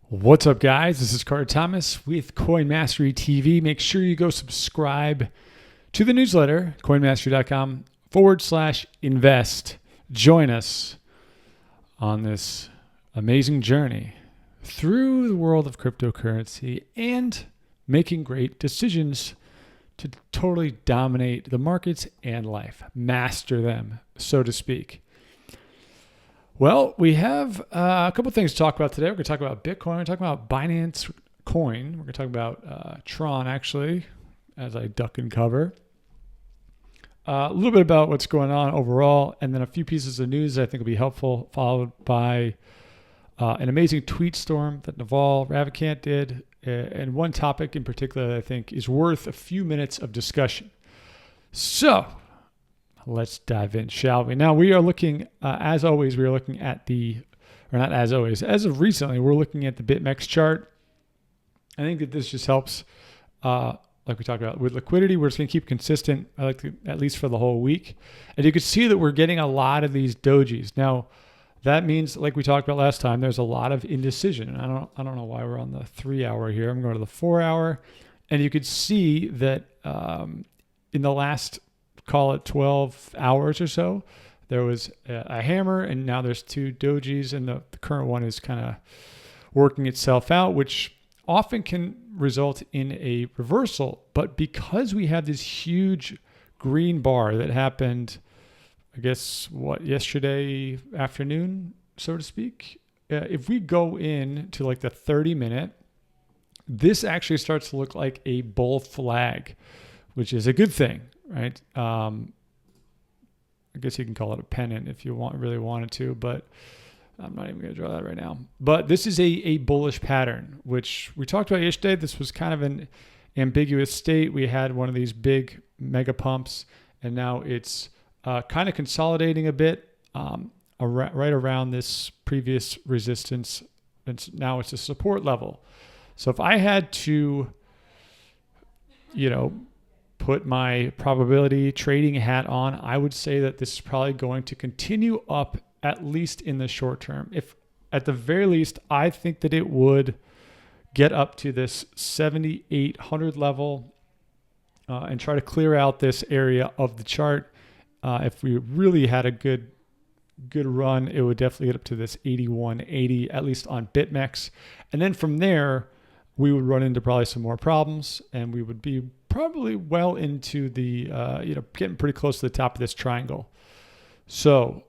What's up, guys? This is Carter Thomas with Coin Mastery TV. Make sure you go subscribe to the newsletter, coinmastery.com/invest. Join us on this amazing journey through the world of cryptocurrency and making great decisions to totally dominate the markets and life, master them, so to speak. Well, we have a couple things to talk about today. We're going to talk about Bitcoin. We're talking about Binance Coin. We're going to talk about Tron, actually, as I duck and cover. A little bit about what's going on overall, and then a few pieces of news that I think will be helpful, followed by an amazing tweet storm that Naval Ravikant did, and one topic in particular that I think is worth a few minutes of discussion. So let's dive in, shall we? Now, we are looking, as always, we are looking at not as always, as of recently, we're looking at the Bittrex chart. I think that this just helps, like we talked about, with liquidity. We're just going to keep consistent, at least for the whole week. And you can see that we're getting a lot of these dojis. Now, that means, like we talked about last time, there's a lot of indecision. And I don't know why we're on the 3 hour here. I'm going to the 4 hour. And you could see that in the last, call it 12 hours or so, there was a hammer, and now there's two dojis, and the current one is kind of working itself out, which often can result in a reversal. But because we have this huge green bar that happened, I guess, yesterday afternoon, so to speak, if we go in to like the 30-minute, this actually starts to look like a bull flag, which is a good thing. Right. I guess you can call it a pennant if you really wanted to, but I'm not even going to draw that right now. But this is a bullish pattern, which we talked about yesterday. This was kind of an ambiguous state. We had one of these big mega pumps, and now it's kind of consolidating a bit right around this previous resistance. And now it's a support level. So if I had to, put my probability trading hat on, I would say that this is probably going to continue up, at least in the short term. If at the very least, I think that it would get up to this 7,800 level and try to clear out this area of the chart. If we really had a good run, it would definitely get up to this 8180, at least on Bittrex. And then from there, we would run into probably some more problems, and we would be probably well into the, getting pretty close to the top of this triangle. So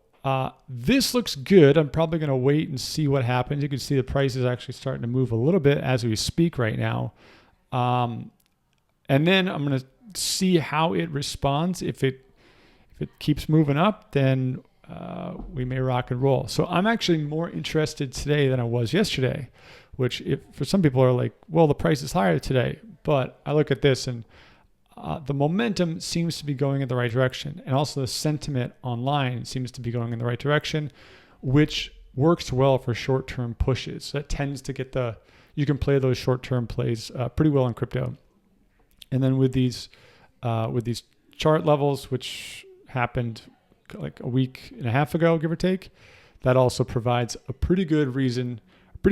this looks good. I'm probably going to wait and see what happens. You can see the price is actually starting to move a little bit as we speak right now. And then I'm going to see how it responds. If it keeps moving up, then we may rock and roll. So I'm actually more interested today than I was yesterday, which for some people are like, well, the price is higher today. But I look at this, and the momentum seems to be going in the right direction. And also the sentiment online seems to be going in the right direction, which works well for short-term pushes. So that tends to you can play those short-term plays pretty well in crypto. And then with these chart levels, which happened like a week and a half ago, give or take, that also provides a pretty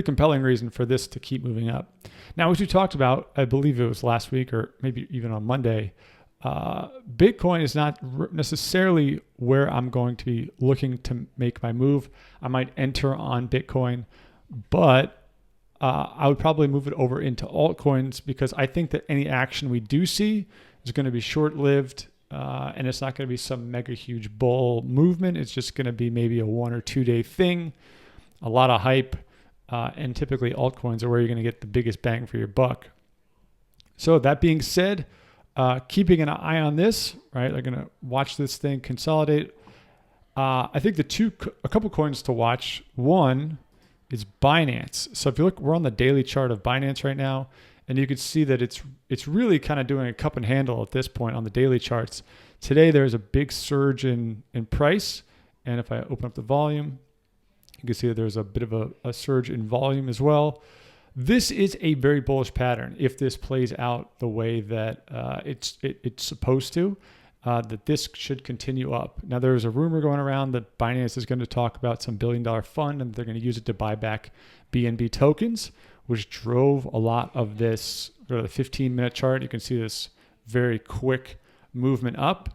compelling reason for this to keep moving up. Now, as we talked about, I believe it was last week or maybe even on Monday, Bitcoin is not necessarily where I'm going to be looking to make my move. I might enter on Bitcoin, but I would probably move it over into altcoins, because I think that any action we do see is going to be short-lived, and it's not going to be some mega huge bull movement. It's just going to be maybe a 1 or 2 day thing, a lot of hype. And typically altcoins are where you're going to get the biggest bang for your buck. So that being said, keeping an eye on this, right? I'm going to watch this thing consolidate. I think a couple coins to watch. One is Binance. So if you look, we're on the daily chart of Binance right now, and you can see that it's really kind of doing a cup and handle at this point on the daily charts. Today, there's a big surge in price. And if I open up the volume, you can see that there's a bit of a surge in volume as well. This is a very bullish pattern. If this plays out the way that it's supposed to, that this should continue up. Now, there's a rumor going around that Binance is going to talk about some $1 billion fund, and they're going to use it to buy back BNB tokens, which drove a lot of this. Go to the 15-minute chart. You can see this very quick movement up.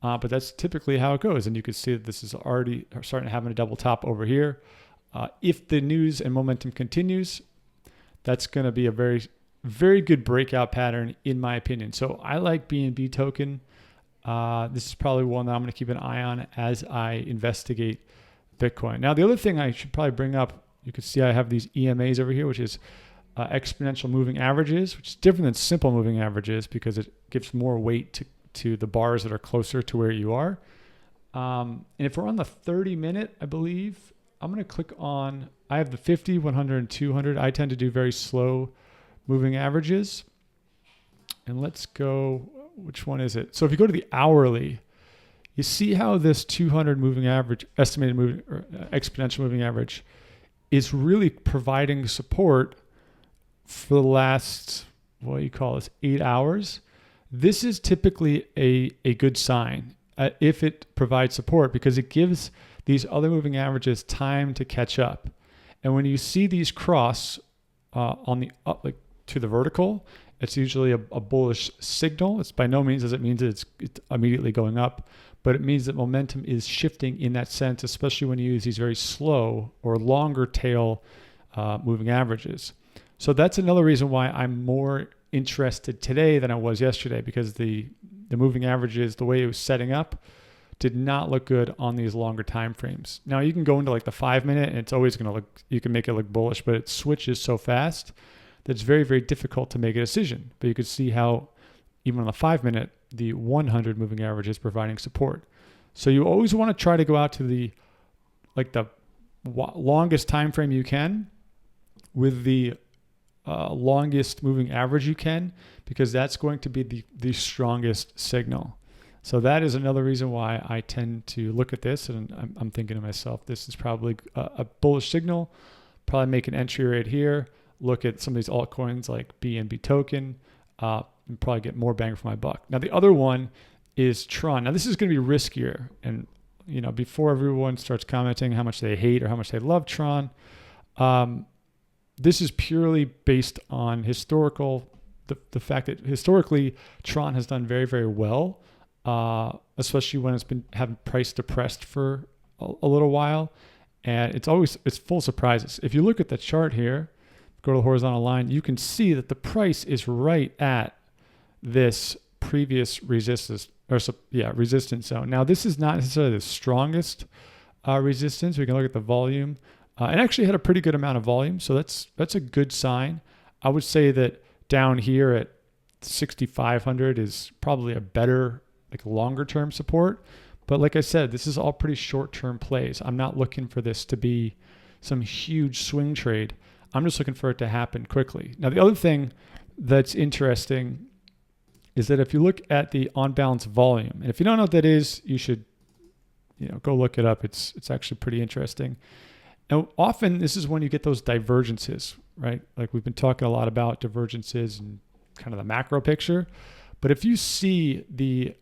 But that's typically how it goes. And you can see that this is already starting to have a double top over here. If the news and momentum continues, that's going to be a very, very good breakout pattern in my opinion. So I like BNB token. This is probably one that I'm going to keep an eye on as I investigate Bitcoin. Now, the other thing I should probably bring up, you can see I have these EMAs over here, which is exponential moving averages, which is different than simple moving averages because it gives more weight to the bars that are closer to where you are. And if we're on the 30-minute, I believe, I'm going to click on, I have the 50, 100, and 200. I tend to do very slow moving averages. And let's go, which one is it? So if you go to the hourly, you see how this 200 moving average, estimated moving, or exponential moving average is really providing support for the last, what do you call this, 8 hours. This is typically a good sign if it provides support because it gives these other moving averages time to catch up. And when you see these cross on the up, like to the vertical, it's usually a bullish signal. It's by no means does it mean that it's immediately going up, but it means that momentum is shifting in that sense, especially when you use these very slow or longer tail moving averages. So that's another reason why I'm more interested today than I was yesterday because the moving averages, the way it was setting up, did not look good on these longer time frames. Now you can go into like the 5-minute and it's always going to look, you can make it look bullish, but it switches so fast that it's very, very difficult to make a decision. But you could see how even on the 5-minute, the 100 moving average is providing support. So you always want to try to go out to the longest time frame you can with the longest moving average you can, because that's going to be the strongest signal. So that is another reason why I tend to look at this and I'm thinking to myself, this is probably a bullish signal. Probably make an entry right here. Look at some of these altcoins like BNB token and probably get more bang for my buck. Now the other one is Tron. Now this is going to be riskier. And you know, before everyone starts commenting how much they hate or how much they love Tron, this is purely based on historical, the fact that historically Tron has done very, very well, especially when it's been having price depressed for a little while. And it's full of surprises. If you look at the chart here, go to the horizontal line, you can see that the price is right at this previous resistance zone. Now this is not necessarily the strongest resistance. We can look at the volume. It actually had a pretty good amount of volume, so that's a good sign. I would say that down here at 6,500 is probably a better, like longer term support. But like I said, this is all pretty short term plays. I'm not looking for this to be some huge swing trade. I'm just looking for it to happen quickly. Now, the other thing that's interesting is that if you look at the on balance volume, and if you don't know what that is, you should, go look it up. It's actually pretty interesting. And often this is when you get those divergences, right? Like we've been talking a lot about divergences and kind of the macro picture. But if you see the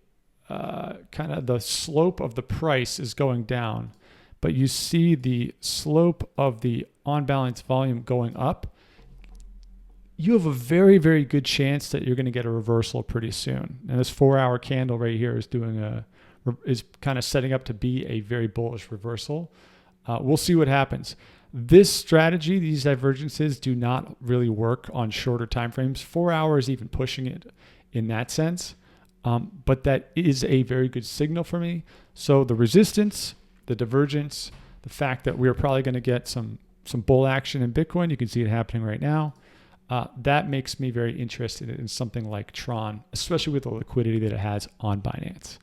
kind of the slope of the price is going down, but you see the slope of the on balance volume going up, you have a very, very good chance that you're going to get a reversal pretty soon. And this 4-hour candle right here is kind of setting up to be a very bullish reversal. We'll see what happens. This strategy, these divergences do not really work on shorter time frames. 4 hours even pushing it in that sense. But that is a very good signal for me. So the resistance, the divergence, the fact that we're probably going to get some bull action in Bitcoin, you can see it happening right now. That makes me very interested in something like Tron, especially with the liquidity that it has on Binance.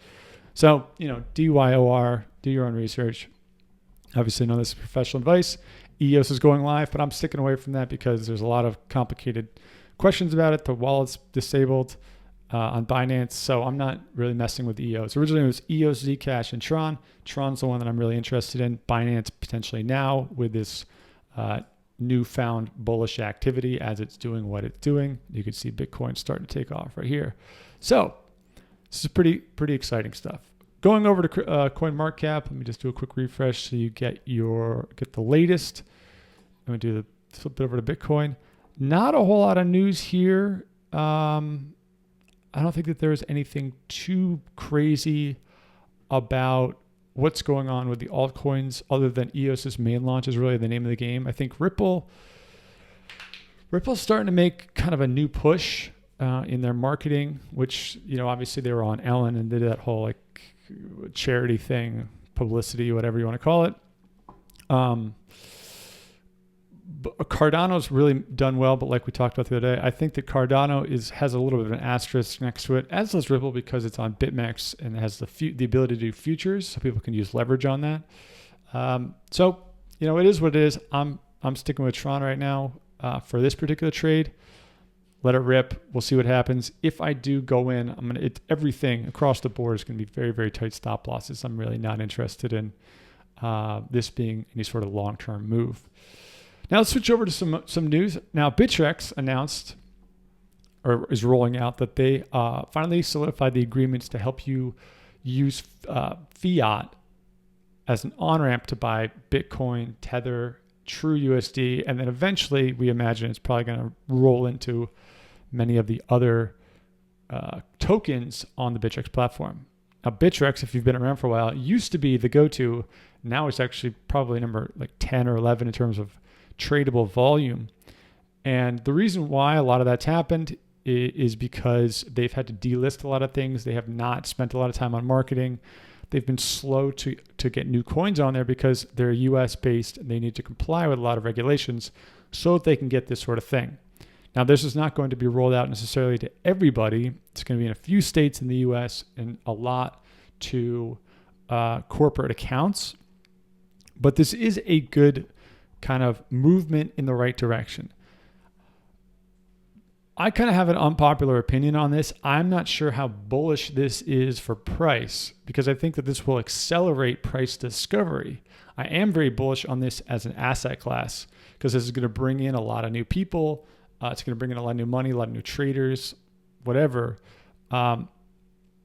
So, DYOR, do your own research. Obviously, none of this is professional advice. EOS is going live, but I'm sticking away from that because there's a lot of complicated questions about it. The wallet's disabled on Binance, so I'm not really messing with EOS. Originally, it was EOS, Zcash, and Tron. Tron's the one that I'm really interested in. Binance potentially now with this newfound bullish activity as it's doing what it's doing. You can see Bitcoin starting to take off right here. So this is pretty exciting stuff. Going over to CoinMarketCap, let me just do a quick refresh so you get the latest. I'm going to flip it over to Bitcoin. Not a whole lot of news here. I don't think that there's anything too crazy about what's going on with the altcoins other than EOS's main launch is really the name of the game. I think Ripple's starting to make kind of a new push in their marketing, which, obviously they were on Ellen and did that whole like charity thing, publicity, whatever you want to call it. But Cardano's really done well, but like we talked about the other day, I think that Cardano has a little bit of an asterisk next to it, as does Ripple, because it's on BitMEX and it has the ability to do futures, so people can use leverage on that. So it is what it is. I'm sticking with Tron right now for this particular trade. Let it rip. We'll see what happens. If I do go in, everything across the board is going to be very, very tight stop losses. I'm really not interested in this being any sort of long-term move. Now let's switch over to some news. Now Bittrex announced or is rolling out that they finally solidified the agreements to help you use Fiat as an on-ramp to buy Bitcoin, Tether, True USD, and then eventually we imagine it's probably going to roll into many of the other tokens on the Bittrex platform. Now Bittrex, if you've been around for a while, it used to be the go-to. Now it's actually probably number like 10 or 11 in terms of tradable volume. And the reason why a lot of that's happened is because they've had to delist a lot of things. They have not spent a lot of time on marketing. They've been slow to get new coins on there because they're US based and they need to comply with a lot of regulations so that they can get this sort of thing. Now, this is not going to be rolled out necessarily to everybody. It's going to be in a few states in the US and a lot to corporate accounts. But this is a good kind of movement in the right direction. I kind of have an unpopular opinion on this. I'm not sure how bullish this is for price because I think that this will accelerate price discovery. I am very bullish on this as an asset class because this is going to bring in a lot of new people. It's going to bring in a lot of new money, a lot of new traders, whatever.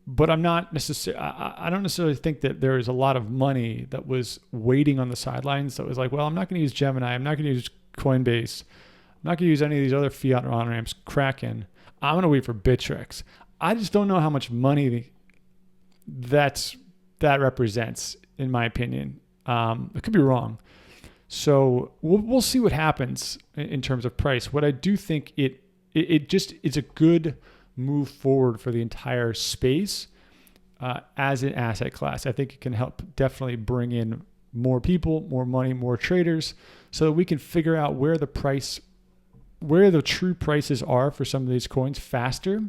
But I'm not necessarily, I don't necessarily think that there is a lot of money that was waiting on the sidelines that was like, well, I'm not going to use Gemini. I'm not going to use Coinbase. I'm not going to use any of these other fiat on-ramps, Kraken. I'm going to wait for Bittrex. I just don't know how much money that represents, in my opinion. It could be wrong. So we'll see what happens in terms of price. What I do think it's a good move forward for the entire space as an asset class. I think it can help definitely bring in more people, more money, more traders, so that we can figure out where the true prices are for some of these coins faster.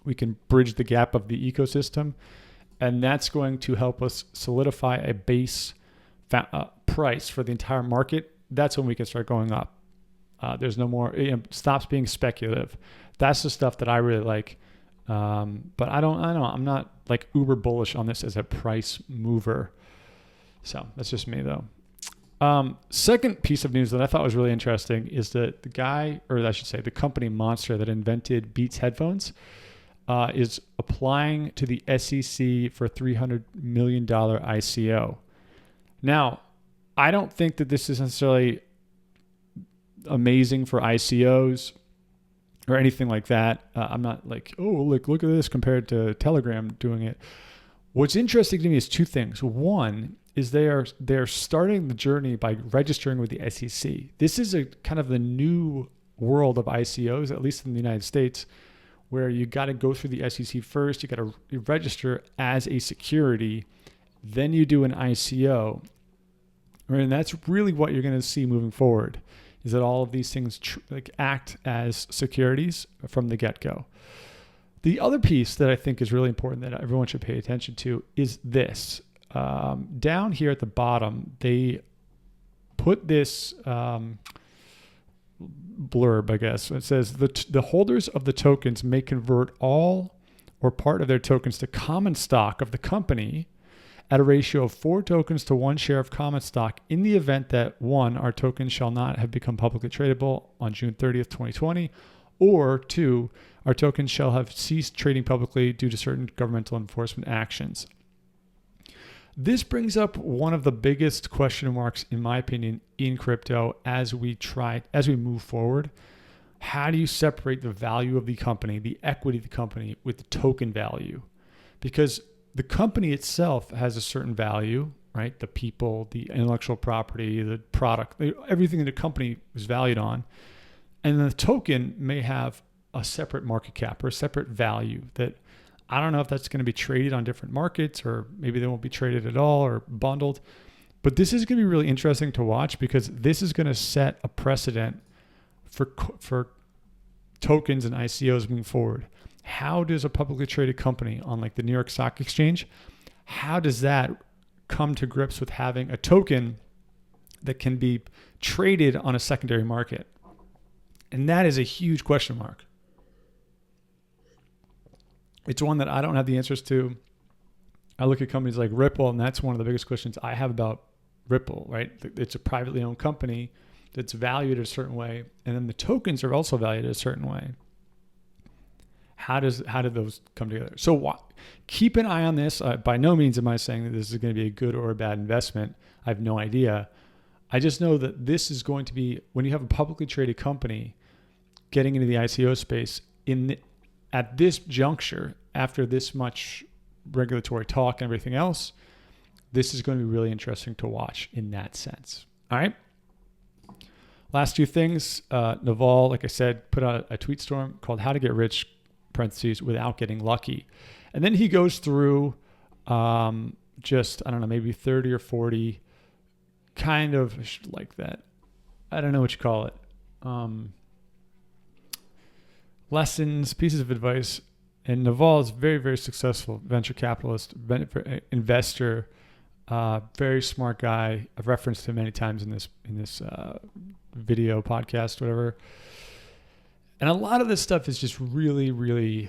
We can bridge the gap of the ecosystem, and that's going to help us solidify a base price for the entire market. That's when we can start going up. There's no more, stops being speculative. That's the stuff that I really like. But I don't know. I'm not like uber bullish on this as a price mover. So that's just me though. Second piece of news that I thought was really interesting is that the company Monster that invented Beats headphones is applying to the SEC for a $300 million ICO. Now, I don't think that this is necessarily amazing for ICOs or anything like that. I'm not like, look at this compared to Telegram doing it. What's interesting to me is two things. One is they're starting the journey by registering with the SEC. This is a kind of the new world of ICOs, at least in the United States, where you got to go through the SEC first. You got to register as a security, then you do an ICO. And that's really what you're going to see moving forward, is that all of these things act as securities from the get-go. The other piece that I think is really important that everyone should pay attention to is this. Down here at the bottom, they put this blurb, I guess. It says, the holders of the tokens may convert all or part of their tokens to common stock of the company at a ratio of 4 tokens to 1 share of common stock in the event that 1, our tokens shall not have become publicly tradable on June 30th, 2020, or 2, our tokens shall have ceased trading publicly due to certain governmental enforcement actions. This brings up one of the biggest question marks, in my opinion, in crypto as we move forward. how do you separate the value of the company, the equity of the company, with the token value? Because the company itself has a certain value, right? The people, the intellectual property, the product, everything that a company is valued on. And the token may have a separate market cap or a separate value that I don't know if that's going to be traded on different markets, or maybe they won't be traded at all or bundled. But this is going to be really interesting to watch, because this is going to set a precedent for tokens and ICOs moving forward. How does a publicly traded company on like the New York Stock Exchange, how does that come to grips with having a token that can be traded on a secondary market? And that is a huge question mark. It's one that I don't have the answers to. I look at companies like Ripple, and that's one of the biggest questions I have about Ripple, right? It's a privately owned company that's valued a certain way, and then the tokens are also valued a certain way. How did those come together? So keep an eye on this. By no means am I saying that this is going to be a good or a bad investment. I have no idea. I just know that this is going to be, when you have a publicly traded company getting into the ICO space at this juncture, after this much regulatory talk and everything else, this is going to be really interesting to watch in that sense. All right. Last two things. Naval, like I said, put out a tweet storm called "How to Get Rich," parentheses, without getting lucky. And then he goes through just, I don't know, maybe 30 or 40 kind of like that. I don't know what you call it. Lessons, pieces of advice. And Naval is very, very successful venture capitalist, investor, very smart guy. I've referenced him many times in this video podcast, whatever. And a lot of this stuff is just really, really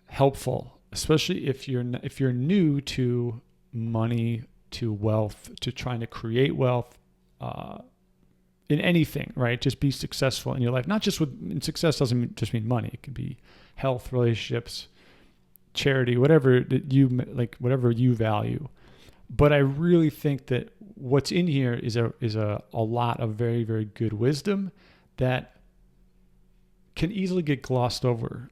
helpful, especially if you're new to money, to wealth, to trying to create wealth in anything, right? Just be successful in your life. Not just success doesn't just mean money. It could be health, relationships, charity, whatever that you like, whatever you value. But I really think that what's in here is a lot of very, very good wisdom that can easily get glossed over.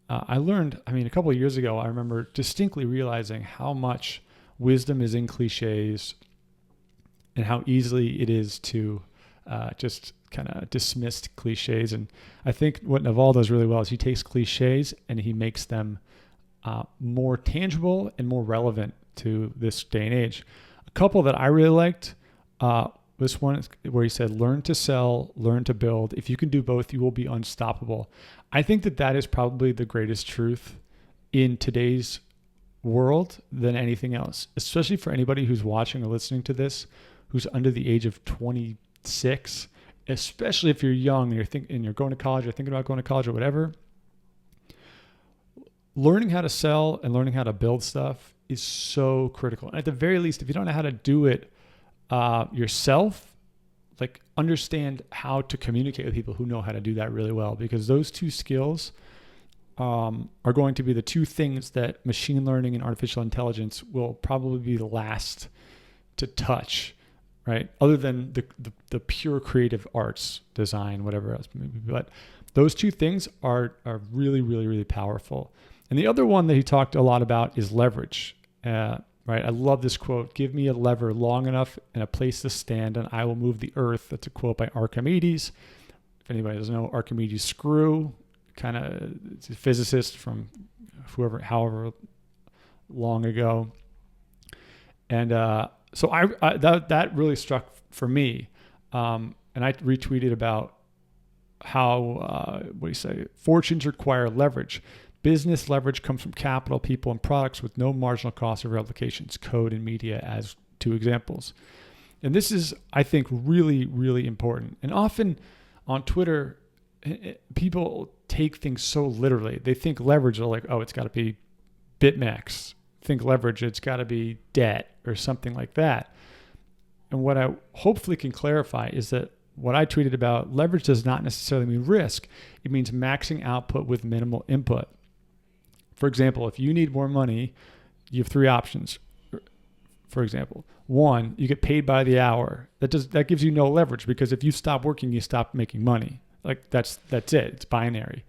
I learned, a couple of years ago, I remember distinctly realizing how much wisdom is in cliches and how easily it is to just kind of dismiss cliches. And I think what Naval does really well is he takes cliches and he makes them more tangible and more relevant to this day and age. A couple that I really liked, this one is where he said, learn to sell, learn to build. If you can do both, you will be unstoppable. I think that is probably the greatest truth in today's world than anything else, especially for anybody who's watching or listening to this, who's under the age of 26, especially if you're young and you're going to college or thinking about going to college or whatever. Learning how to sell and learning how to build stuff is so critical. And at the very least, if you don't know how to do it yourself, like understand how to communicate with people who know how to do that really well, because those two skills are going to be the two things that machine learning and artificial intelligence will probably be the last to touch, right? Other than the pure creative arts, design, whatever else maybe. But those two things are really, really, really powerful. And the other one that he talked a lot about is leverage. Right? I love this quote: "Give me a lever long enough and a place to stand, and I will move the earth." That's a quote by Archimedes. If anybody doesn't know, Archimedes' screw, it's a physicist from however long ago. And so that really struck for me. And I retweeted about how, what do you say? Fortunes require leverage. Business leverage comes from capital, people, and products with no marginal cost of replications, code and media as two examples. And this is, I think, really, really important. And often on Twitter, people take things so literally. They think leverage are like, oh, it's got to be BitMEX. Think leverage, it's got to be debt or something like that. And what I hopefully can clarify is that what I tweeted about, leverage does not necessarily mean risk. It means maxing output with minimal input. For example, if you need more money, you have three options. For example, one, you get paid by the hour. That gives you no leverage, because if you stop working, you stop making money. Like that's it. It's binary.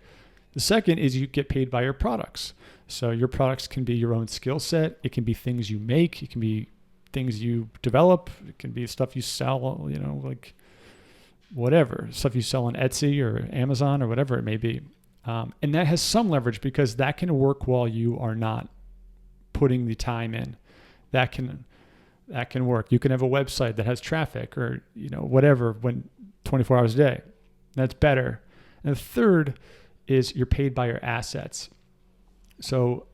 The second is you get paid by your products. So your products can be your own skill set. It can be things you make. It can be things you develop. It can be stuff you sell, like whatever, stuff you sell on Etsy or Amazon or whatever it may be. And that has some leverage because that can work while you are not putting the time in. That can work. You can have a website that has traffic or, whatever, when 24 hours a day. That's better. And the third is you're paid by your assets. So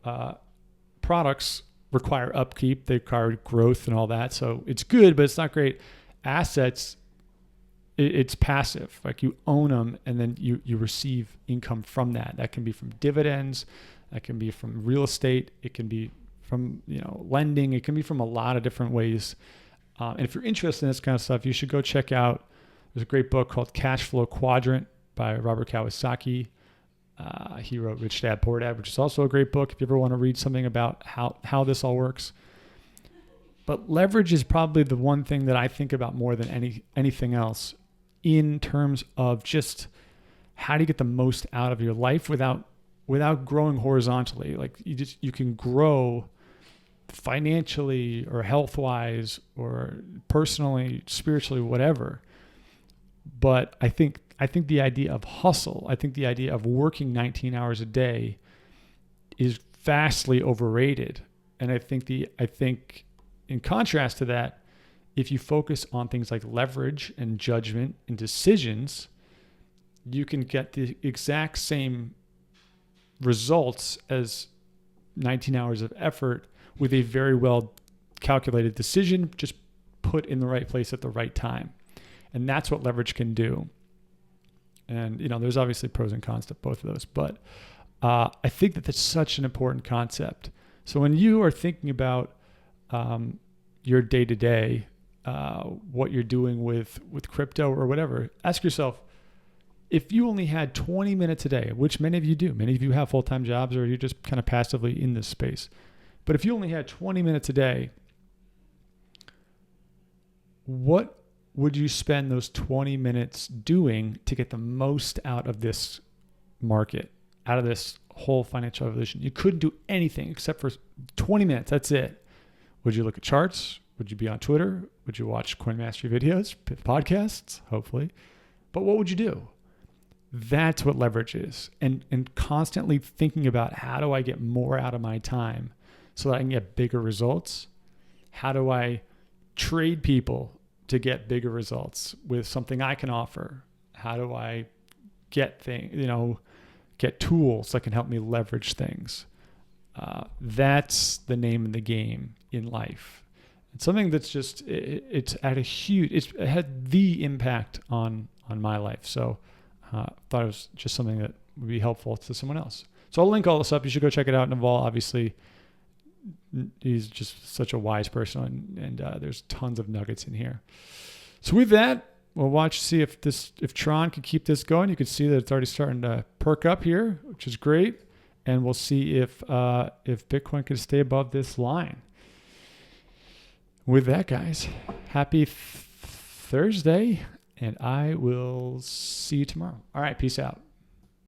products require upkeep, they require growth and all that. So it's good, but it's not great. Assets, it's passive. Like you own them and then you receive income from that. That can be from dividends, that can be from real estate, it can be from lending, it can be from a lot of different ways. And if you're interested in this kind of stuff, you should go check out, there's a great book called Cash Flow Quadrant by Robert Kiyosaki. He wrote Rich Dad Poor Dad, which is also a great book if you ever want to read something about how this all works. But leverage is probably the one thing that I think about more than anything else in terms of just how do you get the most out of your life without growing horizontally. Like you can grow financially or health-wise or personally, spiritually, whatever. But I think the idea of hustle, I think the idea of working 19 hours a day is vastly overrated. And I think in contrast to that, if you focus on things like leverage and judgment and decisions, you can get the exact same results as 19 hours of effort with a very well calculated decision, just put in the right place at the right time. And that's what leverage can do. And, there's obviously pros and cons to both of those, but I think that that's such an important concept. So when you are thinking about your day-to-day, what you're doing with crypto or whatever, ask yourself, if you only had 20 minutes a day, which many of you do, many of you have full-time jobs or you're just kind of passively in this space. But if you only had 20 minutes a day, what would you spend those 20 minutes doing to get the most out of this market, out of this whole financial revolution? You couldn't do anything except for 20 minutes. That's it. Would you look at charts? Would you be on Twitter? Would you watch Coin Mastery videos, podcasts? Hopefully. But what would you do? That's what leverage is. And constantly thinking about how do I get more out of my time so that I can get bigger results? How do I trade people to get bigger results with something I can offer? How do I get get tools that can help me leverage things? That's the name of the game in life. It's something that's just, it had the impact on my life. So thought it was just something that would be helpful to someone else. So I'll link all this up. You should go check it out. Naval, obviously, he's just such a wise person, and there's tons of nuggets in here. So with that, we'll see if Tron can keep this going. You can see that it's already starting to perk up here, which is great. And we'll see if Bitcoin can stay above this line. With that, guys, happy Thursday, and I will see you tomorrow. All right, peace out.